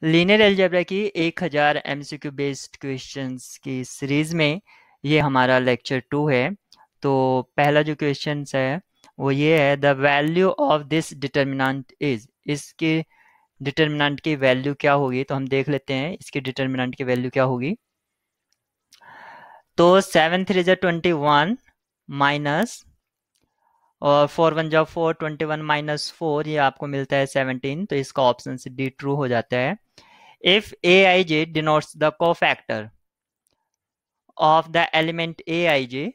Linear algebra की 1000 MCQ based questions की series में ये हमारा लेक्चर 2 है। तो पहला जो क्वेश्चन है वो ये है, the value of this determinant is. इसके डिटर्मिनेंट की वैल्यू क्या होगी, तो हम देख लेते हैं इसके डिटर्मिनेंट की वैल्यू क्या होगी। तो 7 3 जा 21 माइनस और 4 1 जा 4, 21 माइनस 4 ये आपको मिलता है 17। तो इसका ऑप्शन से डी ट्रू हो जाता है। If Aij denotes the cofactor of the element Aij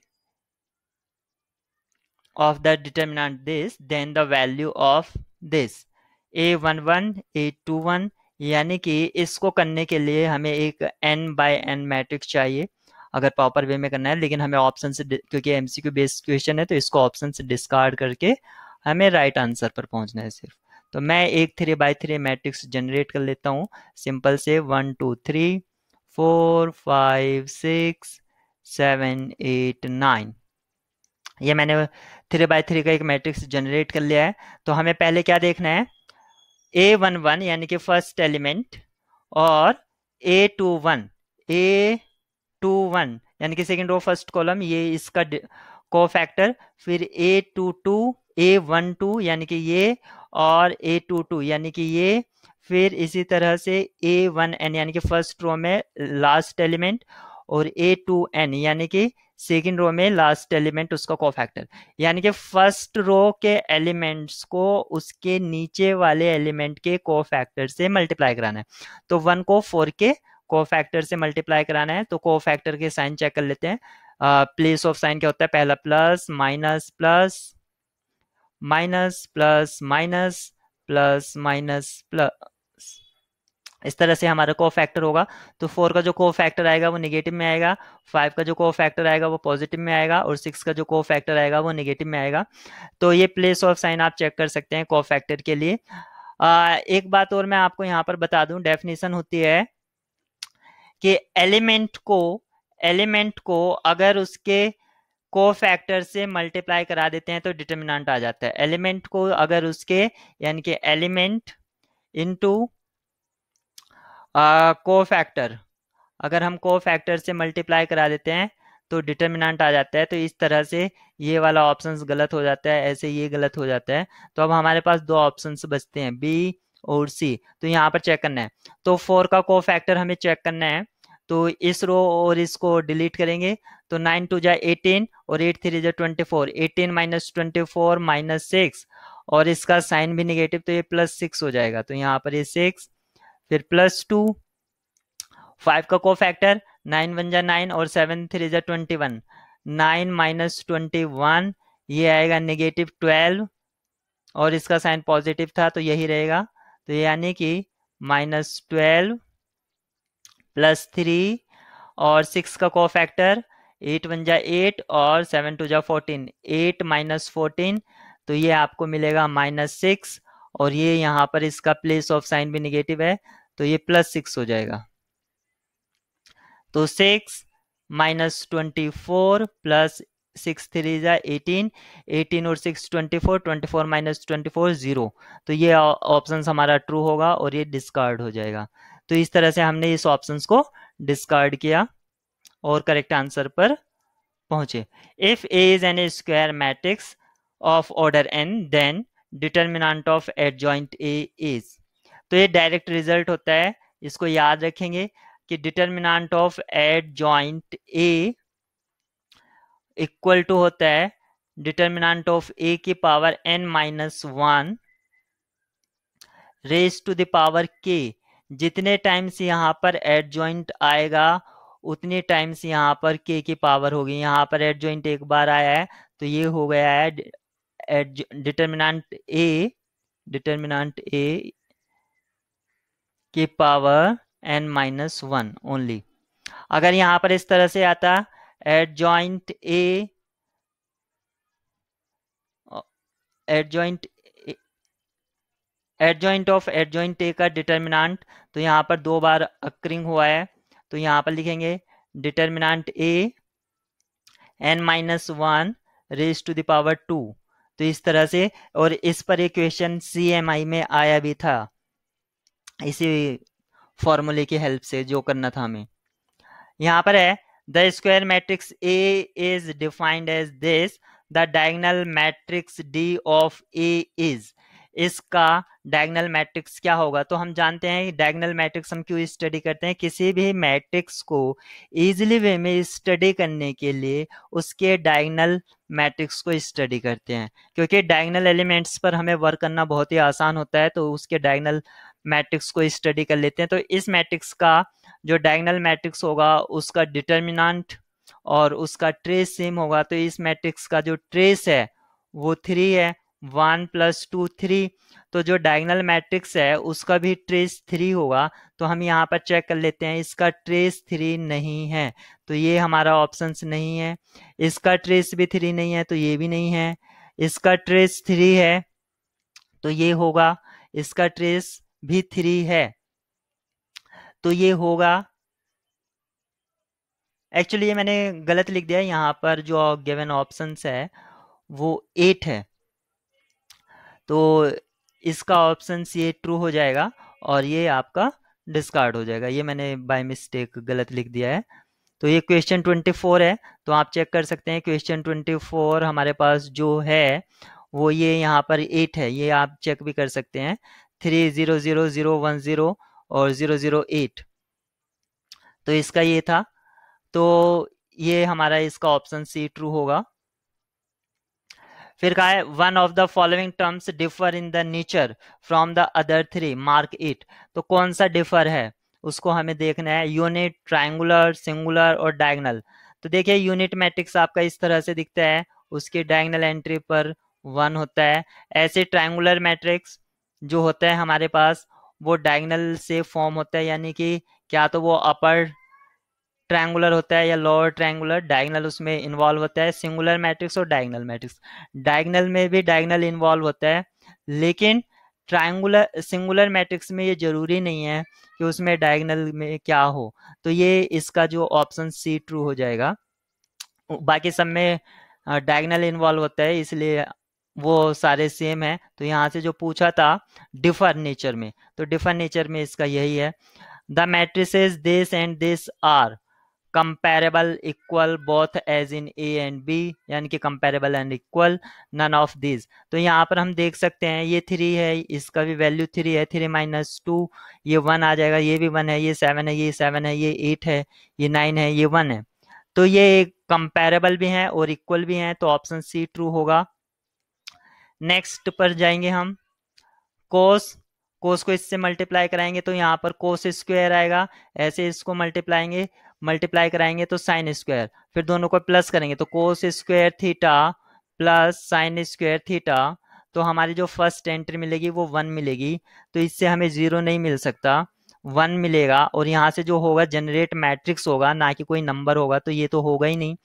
of the determinant this, then the value of this A11 A21, यानी कि इसको करने के लिए हमें एक n बाय n मैट्रिक्स चाहिए अगर प्रॉपर वे में करना है, लेकिन हमें ऑप्शन से, क्योंकि एमसीक्यू बेस्ड क्वेश्चन है तो इसको ऑप्शन से डिस्कार्ड करके हमें राइट आंसर पर पहुंचना है सिर्फ। तो मैं एक 3x3 मैट्रिक्स जनरेट कर लेता हूँ सिंपल से 1 2 3 4 5 6 7 8 9। ये मैंने 3x3 का एक मैट्रिक्स जनरेट कर लिया है। तो हमें पहले क्या देखना है, A11 यानी कि फर्स्ट एलिमेंट और A21 यानी कि सेकंड रो फर्स्ट कॉलम, ये इसका कोफैक्टर। फिर A12 यानी कि ये, और A22 यानी कि ये। फिर इसी तरह से A1n यानी कि फर्स्ट रो में लास्ट एलिमेंट, और A2n यानी कि सेकेंड रो में लास्ट एलिमेंट उसका कोफैक्टर। यानी कि फर्स्ट रो के एलिमेंट्स को उसके नीचे वाले एलिमेंट के कोफैक्टर से मल्टीप्लाई कराना है। तो 1 को 4 के कोफैक्टर से मल्टीप्लाई कराना है। तो कोफैक्टर के साइन चेक कर लेते हैं। प्लेस ऑफ साइन क्या होता है, पहला plus minus plus minus plus minus plus minus plus, इस तरह से हमारा कोफैक्टर होगा। तो 4 का जो कोफैक्टर आएगा वो नेगेटिव में आएगा, 5 का जो कोफैक्टर आएगा वो पॉजिटिव में आएगा, और 6 का जो कोफैक्टर आएगा वो नेगेटिव में आएगा। तो ये प्लेस ऑफ साइन आप चेक कर सकते हैं कोफैक्टर के लिए। एक बात और मैं आपको यहाँ पर बता दूं, डेफिनेशन होती है कि एलिमेंट को अगर उसके कोफैक्टर से मल्टीप्लाई करा देते हैं तो डिटर्मिनेंट आ जाता है। एलिमेंट को अगर उसके, यानी कि एलिमेंट इनटू कोफैक्टर, अगर हम कोफैक्टर से मल्टीप्लाई करा देते हैं तो डिटर्मिनेंट आ जाता है। तो इस तरह से ये वाला ऑप्शंस गलत हो जाता है, ऐसे ये गलत हो जाता है। तो अब हमारे पास दो ऑप्शंस बचते हैं, बी और सी। तो यहाँ पर चेक करना है, तो 4 का कोफैक्टर हमें चेक करना है। तो इस रो और इसको डिलीट करेंगे। तो 9 2 जा 18 और 8 3 जा 24, 18 माइनस 24 माइनस 6, और इसका साइन भी निगेटिव, तो ये प्लस 6 हो जाएगा। तो यहाँ पर ये 6, फिर प्लस 2, 5 का कोफैक्टर 9 1 जा 9 और 7 3 जा 21, 9 माइनस 21 ये आएगा नेगेटिव 12, और इसका साइन पॉजिटिव था तो यही रहेगा। तो यानी कि माइनस 12 प्लस 3 और 6 का कोफैक्टर 8 1 जा 8 और 7 2 जा 14, 8 माइनस 14, तो ये आपको मिलेगा माइनस 6, और ये यहाँ पर इसका प्लेस ऑफ साइन भी निगेटिव है तो ये प्लस 6 हो जाएगा। तो 6 माइनस 24 प्लस 6 3 जा 18, 18 और 6 24, 24 माइनस 24 0। तो ये ऑप्शन हमारा ट्रू होगा और ये डिस्कार्ड हो जाएगा। तो इस तरह से हमने इस ऑप्शंस को डिस्कार्ड किया और करेक्ट आंसर पर पहुंचे। If A is an square matrix of order n, then determinant of adjoint A is. तो ये डायरेक्ट रिजल्ट होता है, इसको याद रखेंगे कि determinant of adjoint A equal to होता है डिटर्मिनेंट ऑफ ए की power n minus 1 raise to the power k। जितने टाइम्स यहाँ पर एडजॉइंट आएगा उतनी टाइम्स यहाँ पर k की पावर होगी। यहाँ पर एडजॉइंट एक बार आया है तो ये हो गया है डिटर्मिनेंट ए की पावर n माइनस 1 ओनली। अगर यहाँ पर इस तरह से आता एडजॉइंट ऑफ एडजॉइंट ए का डिटर्मिनेंट, तो यहाँ पर दो बार अक्रिंग हुआ है तो यहाँ पर लिखेंगे determinant A n minus 1 raise to the power 2। तो इस तरह से, और इस पर एक क्वेश्चन CMI में आया भी था इसी फॉर्मूले की हेल्प से जो करना था हमें। यहाँ पर है the square matrix A is defined as this, the diagonal matrix D of A is. इसका डायगोनल मैट्रिक्स क्या होगा? तो हम जानते हैं डायगोनल मैट्रिक्स हम क्यों स्टडी करते हैं, किसी भी मैट्रिक्स को इजीली वे में स्टडी करने के लिए उसके डायगोनल मैट्रिक्स को स्टडी करते हैं, क्योंकि डायगोनल एलिमेंट्स पर हमें वर्क करना बहुत ही आसान होता है, तो उसके डायगोनल मैट्रिक्स को स्टडी कर लेते हैं। तो इस मैट्रिक्स का जो डायगोनल मैट्रिक्स होगा उसका डिटर्मिनेंट और उसका ट्रेस सेम होगा। तो इस मैट्रिक्स का जो ट्रेस है वो 3 है, 1 + 2 3। तो जो डायगोनल मैट्रिक्स है उसका भी ट्रेस 3 होगा। तो हम यहाँ पर चेक कर लेते हैं, इसका ट्रेस 3 नहीं है, तो ये हमारा ऑप्शन नहीं है। इसका ट्रेस भी 3 नहीं है, तो ये भी नहीं है। इसका ट्रेस 3 है, तो ये होगा। इसका ट्रेस भी 3 है, तो ये होगा। एक्चुअली ये मैंने गलत लिख दिया है, यहाँ पर जो गिवन ऑप्शंस है वो 8 है, तो इसका ऑप्शन ये ट्रू हो जाएगा और ये आपका डिस्कार्ड हो जाएगा। ये मैंने बाय मिस्टेक गलत लिख दिया है। तो ये क्वेश्चन 24 है, तो आप चेक कर सकते हैं क्वेश्चन 24 हमारे पास जो है वो ये यहाँ पर 8 है, ये आप चेक भी कर सकते हैं। 3 0 0 0 1 0 और 0 0 8, तो इसका ये था। तो ये हमारा इसका ऑप्शन सी ट्रू होगा। फिर कहा है one of the following terms differ in the nature from the other 3 mark it. तो कौन सा डिफर है उसको हमें देखना है, यूनिट, ट्रायंगुलर, सिंगुलर और डायगोनल। तो देखिए यूनिट मैट्रिक्स आपका इस तरह से दिखता है, उसके डायगोनल एंट्री पर 1 होता है। ऐसे ट्रायंगुलर मैट्रिक्स जो होता है हमारे पास वो डायगोनल से फॉर्म होता है, यानी कि क्या तो वो अपर ट्रायंगुलर होता है या लोअर ट्रायंगुलर, डायगोनल उसमें इन्वॉल्व होता है। सिंगुलर मैट्रिक्स और डायगोनल मैट्रिक्स, डायगोनल में भी डायगोनल इन्वॉल्व होता है, लेकिन ट्रायंगुलर सिंगुलर मैट्रिक्स में ये जरूरी नहीं है कि उसमें डायगोनल में क्या हो। तो ये इसका जो ऑप्शन सी ट्रू हो जाएगा। बाकी सब में डायगोनल इन्वॉल्व होता है, इसलिए वो सारे सेम है। तो यहाँ से जो पूछा था डिफर नेचर में, तो डिफर नेचर में इसका यही है। The matrices this and this are comparable equal both as in A and B, यानी कि comparable and equal none of this. तो यहाँ पर हम देख सकते हैं ये 3 है, इसका भी वैल्यू 3 है, 3 - 2 ये 1 आ जाएगा, ये भी 1 है, ये 7 है, ये 7 है, ये 8 है, ये 9 है, ये 1 है। तो ये कंपेरेबल भी हैं और इक्वल भी हैं, तो ऑप्शन सी ट्रू होगा। नेक्स्ट पर जाएंगे हम, कोस। कोस को इससे मल्टीप्लाई कराएंगे तो यहाँ पर कोस स्क्वायर आएगा, ऐसे इसको मल्टीप्लाई कराएंगे तो साइन स्क्वायर, फिर दोनों को प्लस करेंगे तो cos square theta plus sine square theta. तो हमारी जो फर्स्ट एंट्री मिलेगी वो 1 मिलेगी, तो इससे हमें 0 नहीं मिल सकता, 1 मिलेगा। और यहाँ से जो होगा जनरेट मैट्रिक्स होगा, ना कि कोई नंबर होगा, तो ये तो होगा ही नहीं,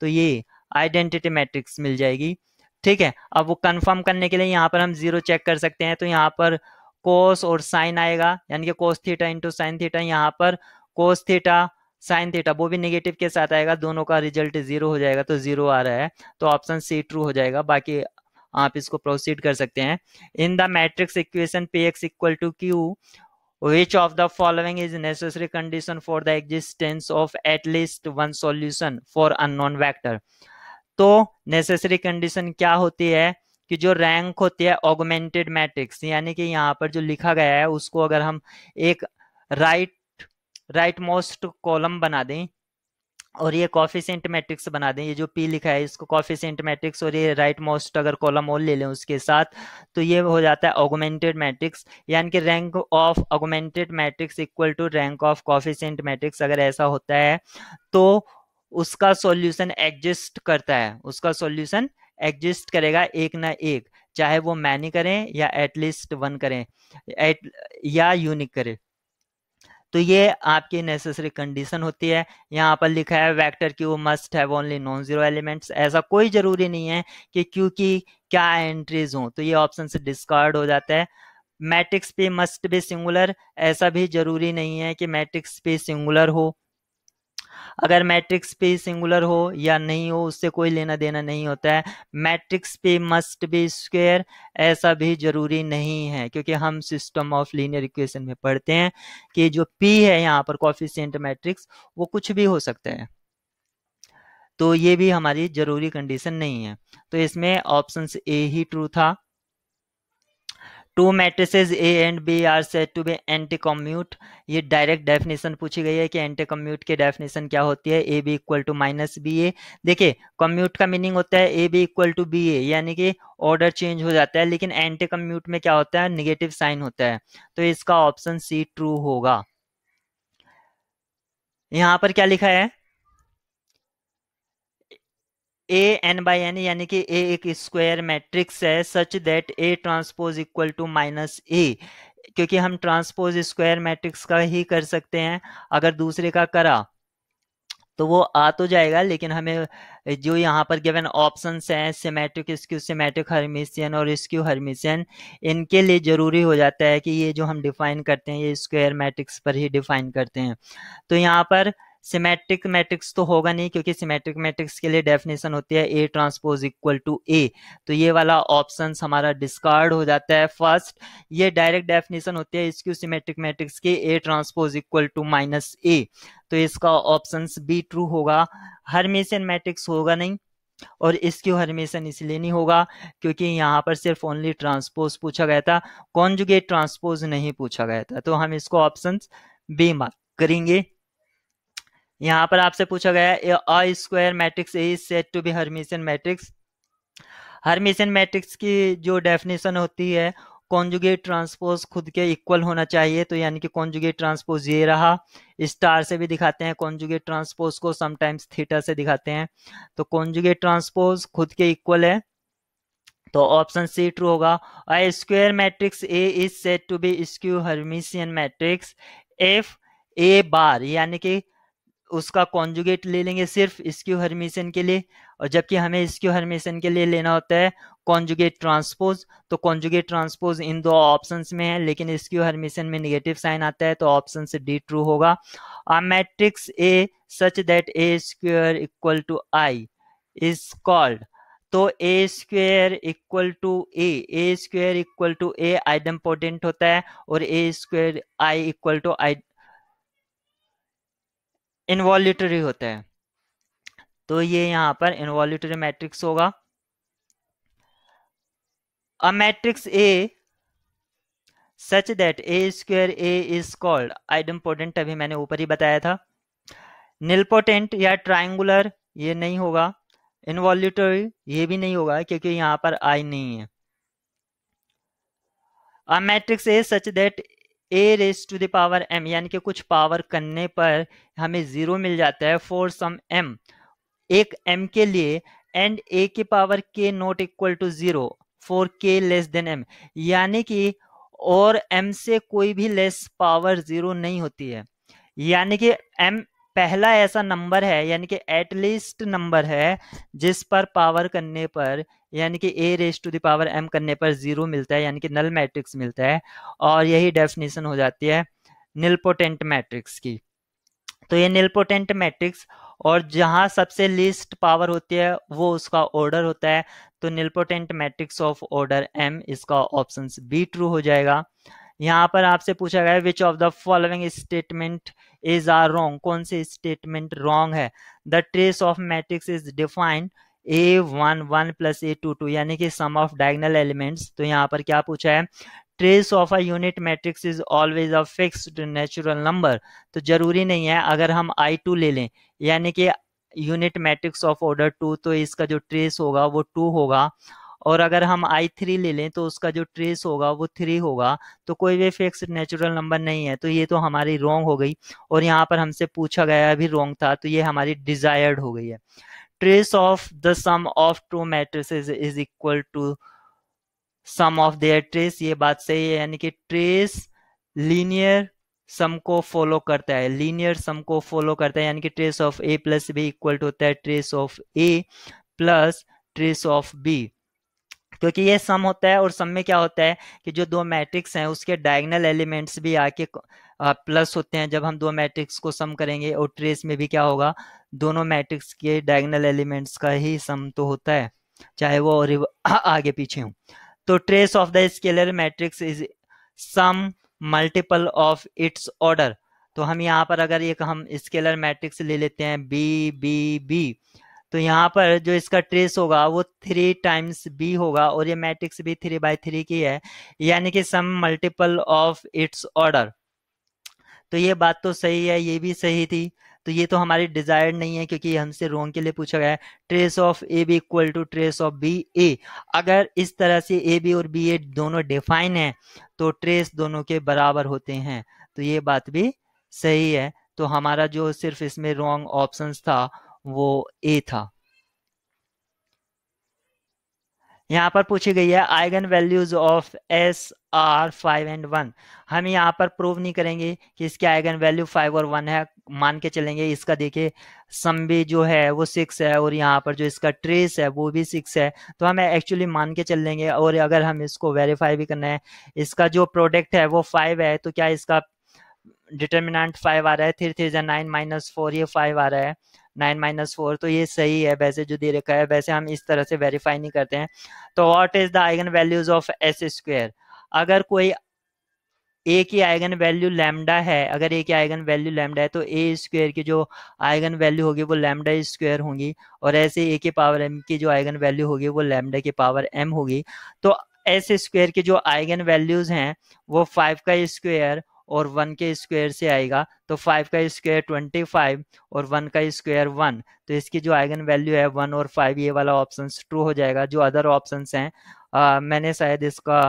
तो ये आइडेंटिटी मैट्रिक्स मिल जाएगी। ठीक है, अब वो कंफर्म करने के लिए यहाँ पर हम 0 चेक कर सकते हैं, तो यहाँ पर कोस और साइन आएगा, यानी कि cos theta into sine theta. यहाँ पर कोस थीटा साइन थीटा वो भी नेगेटिव के साथ आएगा, दोनों का रिजल्ट 0 हो जाएगा, तो 0 आ रहा है, तो ऑप्शन सी ट्रू हो जाएगा। बाकी आप इसको प्रोसीड कर सकते हैं। In the matrix equation px equal to Q which of the following is necessary condition for the existence of at least one solution for unknown vector। तो नेसेसरी कंडीशन क्या होती है कि जो रैंक होती है ऑगमेंटेड मैट्रिक्स, यानी कि यहाँ पर जो लिखा गया है उसको अगर हम एक राइट मोस्ट कॉलम बना दें और ये कॉफिशिएंट मैट्रिक्स बना दें, ये जो P लिखा है इसको कॉफिशिएंट मैट्रिक्स, और ये राइट मोस्ट अगर कॉलम और ले लें उसके साथ, तो ये हो जाता है ऑगमेंटेड मैट्रिक्स, यानी कि rank of augmented matrix equal to rank of coefficient matrix. अगर ऐसा होता है तो उसका सॉल्यूशन एग्जिस्ट करता है, उसका सॉल्यूशन एग्जिस्ट करेगा एक ना एक, चाहे वो मैनी करें या एटलीस्ट 1 करें या यूनिक करें। तो ये आपकी नेसेसरी कंडीशन होती है। यहाँ पर लिखा है vector Q must have only non zero elements, ऐसा कोई जरूरी नहीं है कि क्यू की क्या एंट्रीज हो, तो ये ऑप्शन से डिस्कार्ड हो जाता है। मैट्रिक्स पे मस्ट बी सिंगुलर, ऐसा भी जरूरी नहीं है कि मैट्रिक्स पे सिंगुलर हो। अगर मैट्रिक्स पे सिंगुलर हो या नहीं हो उससे कोई लेना देना नहीं होता है। मैट्रिक्स पे मस्ट बी स्क्वायर ऐसा भी जरूरी नहीं है, क्योंकि हम सिस्टम ऑफ लीनियर इक्वेशन में पढ़ते हैं कि जो p है यहाँ पर कोएफिशिएंट मैट्रिक्स वो कुछ भी हो सकता है, तो ये भी हमारी जरूरी कंडीशन नहीं है। तो इसमें ऑप्शन ए ही ट्रू था। Two matrices A and B are said to be anti commute, ये डायरेक्ट डेफिनेशन पूछी गई है कि एंटी कम्यूट की डेफिनेशन क्या होती है। A B equal to minus B A, देखिए कम्यूट का मीनिंग होता है A B equal to B A, यानी कि ऑर्डर चेंज हो जाता है, लेकिन एंटी कम्यूट में क्या होता है, निगेटिव साइन होता है। तो इसका ऑप्शन सी ट्रू होगा। यहाँ पर क्या लिखा है, ए एन बाई एन, यानी कि ए एक स्क्वायर मैट्रिक्स है such that A transpose equal to minus A, क्योंकि हम ट्रांसपोज स्क्वायर मैट्रिक्स का ही कर सकते हैं। अगर दूसरे का करा तो वो आ तो जाएगा, लेकिन हमें जो यहाँ पर गिवन ऑप्शंस हैं सिमेट्रिक, स्क्यू सिमेट्रिक, हर्मिशियन और स्क्यू हर्मिशियन, इनके लिए जरूरी हो जाता है कि ये जो हम डिफाइन करते हैं ये स्क्वायर मैट्रिक्स पर ही डिफाइन करते हैं। तो यहाँ पर सिमेट्रिक मैट्रिक्स तो होगा नहीं, क्योंकि सिमेट्रिक मैट्रिक्स के लिए डेफिनेशन होती है ए ट्रांसपोज इक्वल टू ए, तो ये वाला ऑप्शन हमारा डिस्कार्ड हो जाता है। फर्स्ट, ये डायरेक्ट डेफिनेशन होती है स्क्यू सिमेट्रिक मैट्रिक्स की, A transpose equal to minus A, तो इसका ऑप्शन बी ट्रू होगा। हर्मिशियन मैट्रिक्स होगा नहीं, और स्क्यू हर्मिशियन इसलिए नहीं होगा क्योंकि यहाँ पर सिर्फ ओनली ट्रांसपोज पूछा गया था, कॉन्जुगेट ट्रांसपोज नहीं पूछा गया था, तो हम इसको ऑप्शन बी मार्क करेंगे। यहाँ पर आपसे पूछा गया है a square matrix A is said to be Hermitian matrix. Hermitian matrix की जो डेफिनेशन होती है, कॉन्जुगेट ट्रांसपोज खुद के इक्वल होना चाहिए, तो यानी कि कॉन्जुगेट ट्रांसपोज ये रहा, स्टार से भी दिखाते हैं कॉन्जुगेट ट्रांसपोज को, समटाइम्स थीटा से दिखाते हैं, तो कॉन्जुगेट ट्रांसपोज खुद के इक्वल है, तो ऑप्शन सी ट्रू होगा। A square matrix A is said to be skew Hermitian matrix if A bar, यानी कि उसका कॉन्जुगेट ले लेंगे सिर्फ स्क्यू हर्मिशियन के लिए, और जबकि हमें स्क्यू हर्मिशियन के लिए लेना होता है कॉन्जुगेट ट्रांसपोज, तो कॉन्जुगेट ट्रांसपोज इन दो ऑप्शंस में है, लेकिन स्क्यू हर्मिशियन में नेगेटिव साइन आता है, तो ऑप्शन से डी ट्रू होगा। A matrix A such that A square equal to I is called, तो A square equal to A square equal to A idempotent होता है, और A square I equal to I involutory होता है, तो ये यहाँ पर इनवॉल्यूटरी मैट्रिक्स होगा। A matrix A such that A square A is called idempotent, अभी मैंने ऊपर ही बताया था। निलपोटेंट या ट्राइंगुलर ये नहीं होगा, इनवॉल्यूटरी ये भी नहीं होगा क्योंकि यहाँ पर आई नहीं है। A matrix A such that A raise to the power M, यानी कि कुछ पावर करने पर हमें जीरो मिल जाता है फॉर सम एम, एक m के लिए, एंड a की power k not equal to zero for k less than m, यानी कि और m से कोई भी लेस पावर जीरो नहीं होती है, यानी कि m पहला ऐसा नंबर है, यानी कि एटलीस्ट नंबर है जिस पर पावर करने पर, यानी कि a raise to the power m करने पर जीरो मिलता है, यानी कि नल मैट्रिक्स मिलता है, और यही डेफिनेशन हो जाती है निलपोटेंट मैट्रिक्स की। तो ये निलपोटेंट मैट्रिक्स, और जहां सबसे लीस्ट पावर होती है वो उसका ऑर्डर होता है, तो nilpotent matrix of order m, इसका ऑप्शन बी ट्रू हो जाएगा। यहाँ पर आपसे पूछा गया which of the following statement is are wrong, कौन सी स्टेटमेंट रॉन्ग है। The trace of matrix is defined a11 plus a22, यानी कि सम ऑफ डायगोनल एलिमेंट्स, तो यहाँ पर क्या पूछा है, trace of a unit matrix is always a fixed natural number, तो जरूरी नहीं है, अगर हम I2 ले लें यानी कि यूनिट मैट्रिक्स ऑफ ऑर्डर 2, तो इसका जो ट्रेस होगा वो 2 होगा, और अगर हम I3 ले लें तो उसका जो ट्रेस होगा वो 3 होगा, तो कोई भी फिक्स्ड नेचुरल नंबर नहीं है, तो ये तो हमारी रॉन्ग हो गई, और यहाँ पर हमसे पूछा गया भी रॉन्ग था, तो ये हमारी डिजायर्ड हो गई है। Trace of the sum of two matrices is equal to sum of their trace, ये बात सही है, यानी कि ट्रेस लीनियर सम को फॉलो करता है, लीनियर सम को फॉलो करता है, यानी कि trace of a plus B equal to होता है trace of a plus trace of b, क्योंकि ये सम होता है, और सम में क्या होता है कि जो दो मैट्रिक्स हैं उसके डायगोनल एलिमेंट्स भी आके प्लस होते हैं जब हम दो मैट्रिक्स को सम करेंगे, और ट्रेस में भी क्या होगा, दोनों मैट्रिक्स के डायगोनल एलिमेंट्स का ही सम तो होता है, चाहे वो आगे पीछे हो। तो trace of the scalar matrix is some multiple of its order. तो हम यहाँ पर अगर एक हम स्केलर मैट्रिक्स ले लेते हैं बी बी बी, तो यहाँ पर जो इसका ट्रेस होगा वो 3 टाइम्स बी होगा, और ये मैट्रिक्स भी 3/3 की है, यानी कि सम मल्टीपल ऑफ इट्स ऑर्डर। तो ये बात तो सही है, ये भी सही थी। तो ये तो हमारी डिजायर्ड नहीं है, क्योंकि हमसे रोंग के लिए पूछा गया है। Trace of A B equal to trace of B A. अगर इस तरह से ए बी और बी ए दोनों डिफाइन है तो ट्रेस दोनों के बराबर होते हैं। तो ये बात भी सही है। तो हमारा जो सिर्फ इसमें रॉन्ग ऑप्शन था वो ए था। यहाँ पर पूछी गई है eigen values of S R 5 and 1। हम यहाँ पर प्रूव नहीं करेंगे कि इसके आइगन वैल्यू 5 और 1 है, मान के चलेंगे। इसका देखिए सम भी जो है वो 6 है, और यहाँ पर जो इसका ट्रेस है वो भी 6 है, तो हमें एक्चुअली मान के चल लेंगे। और अगर हम इसको वेरीफाई भी करना है, इसका जो प्रोडक्ट है वो 5 है, तो क्या इसका डिटर्मिनेंट 5 आ रहा है, 3 3 9 -4, ये 5 आ रहा है, 9 -4, तो ये सही है वैसे जो दे रखा है। वैसे हम इस तरह से वेरीफाई नहीं करते हैं। तो what is the eigen values of S square. अगर कोई ए की आइगन वैल्यू लैम्डा है, अगर ए की आइगन वैल्यू लैम्डा है, तो ए स्क्वायर की जो आइगन वैल्यू होगी वो लैम्डा स्क्वायर होंगी, और ऐसे ए के पावर एम की जो आइगन वैल्यू होगी वो लैम्डा के पावर एम होगी। तो एस स्क्वायर की जो आइगन वैल्यूज हैं वो 5 का स्क्वायर और 1 के स्क्वायर से आएगा। तो 5 का स्क्वायर 25 और 1 का स्क्वायर 1, तो इसकी जो आइगन वैल्यू है 1 और 5, ये वाला ऑप्शन ट्रू हो जाएगा। जो अदर ऑप्शन हैं मैंने शायद इसका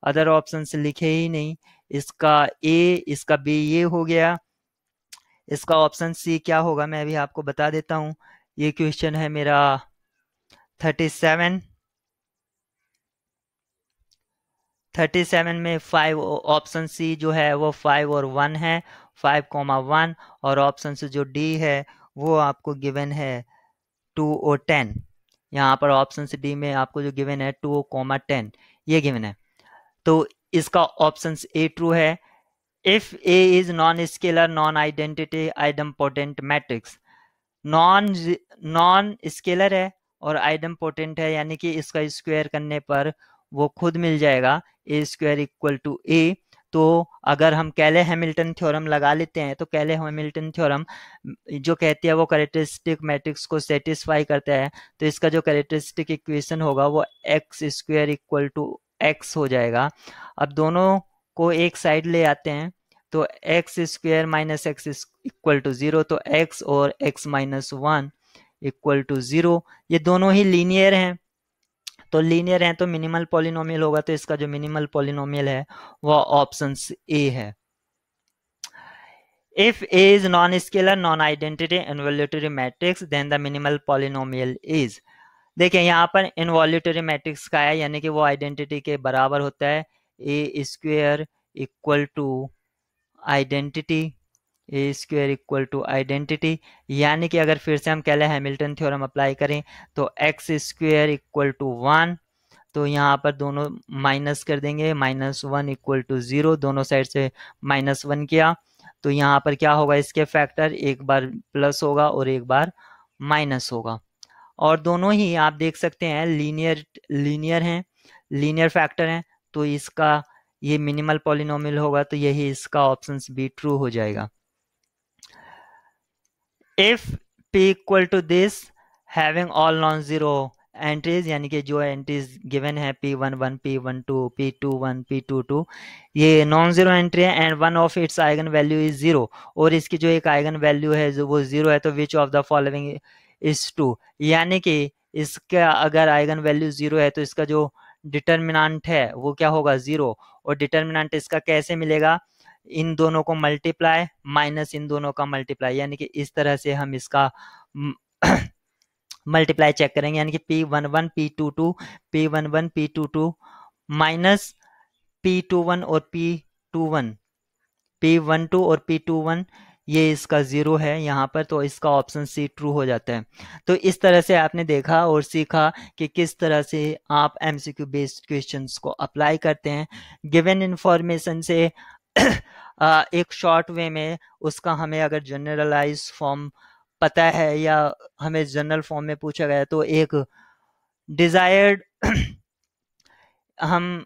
अदर ऑप्शन लिखे ही नहीं। इसका ए, इसका बी ये हो गया। इसका ऑप्शन सी क्या होगा मैं अभी आपको बता देता हूँ। ये क्वेश्चन है मेरा 37। 37 में 5, ऑप्शन सी जो है वो 5 और 1 है, 5,1। और ऑप्शन से जो डी है वो आपको गिवन है 2 और 10। यहाँ पर ऑप्शन से डी में आपको जो गिवन है 2,10 ये गिवन है। तो इसका ऑप्शन ए ट्रू है। If A is non scalar non identity idempotent matrix, non scalar है और आइडम्पोटेंट है, यानी कि इसका स्क्वायर करने पर वो खुद मिल जाएगा, ए स्क्वायर इक्वल टू ए। तो अगर हम कैले हैमिल्टन थ्योरम लगा लेते हैं, तो कैले हैमिल्टन थ्योरम जो कहती है वो कैरेक्टरिस्टिक मैट्रिक्स को सेटिस्फाई करता है। तो इसका जो कैरेक्टरिस्टिक इक्वेशन होगा वो x square equal to x हो जाएगा। अब दोनों को एक साइड ले आते हैं, तो x square minus x equal to 0, तो एक्स और एक्स माइनस 1 इक्वल टू 0। ये दोनों ही लीनियर हैं, तो लीनियर हैं तो मिनिमल पॉलिनोमियल होगा, तो इसका जो मिनिमल पॉलिनोमियल है वो ऑप्शन ए है। If A is non-scalar, non-identity, involutory matrix, then the minimal polynomial is। देखिए यहाँ पर इनवॉल्यूटरी मैट्रिक्स का है, यानी कि वो आइडेंटिटी के बराबर होता है। A square equal to identity, A square equal to identity, यानी कि अगर फिर से हम कैले हैमिल्टन थ्योरम अप्लाई करें तो एक्स स्क्वेयर इक्वल टू 1, तो यहाँ पर दोनों माइनस कर देंगे, -1 इक्वल टू 0, दोनों साइड से -1 किया, तो यहाँ पर क्या होगा, इसके फैक्टर एक बार प्लस होगा और एक बार माइनस होगा। और दोनों ही आप देख सकते हैं लीनियर हैं, लीनियर फैक्टर हैं, तो इसका ये मिनिमल पॉलिनोमियल होगा, तो यही इसका ऑप्शन बी ट्रू हो जाएगा। If p equal to this having all non zero entries, यानी कि जो एंट्रीज गिवन है p11, p12, p21, p22, ये नॉन जीरो एंट्री है, and one of its eigen value is 0, और इसकी जो एक आइगन वैल्यू है जो वो 0 है, तो विच ऑफ द फॉलोइंग इज 2, यानी कि इसका अगर आइगन वैल्यू 0 है तो इसका जो डिटर्मिनेंट है वो क्या होगा, 0। और डिटर्मिनेंट इसका कैसे मिलेगा, इन दोनों को मल्टीप्लाई माइनस इन दोनों का मल्टीप्लाई, यानी कि इस तरह से हम इसका मल्टीप्लाई चेक करेंगे, यानी कि p11 p22 p11 p22 minus p21 और p12 p12 और p21, ये इसका 0 है यहाँ पर, तो इसका ऑप्शन सी ट्रू हो जाता है। तो इस तरह से आपने देखा और सीखा कि किस तरह से आप एमसीक्यू बेस्ड क्वेश्चंस को अप्लाई करते हैं। गिवन इन्फॉर्मेशन से एक शॉर्ट वे में उसका हमें अगर जनरलाइज फॉर्म पता है या हमें जनरल फॉर्म में पूछा गया तो एक डिजायर्ड हम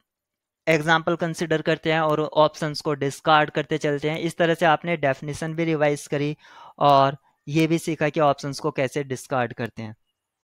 एग्जाम्पल कंसिडर करते हैं और ऑप्शंस को डिस्कार्ड करते चलते हैं। इस तरह से आपने डेफिनेशन भी रिवाइज करी और ये भी सीखा कि ऑप्शंस को कैसे डिस्कार्ड करते हैं।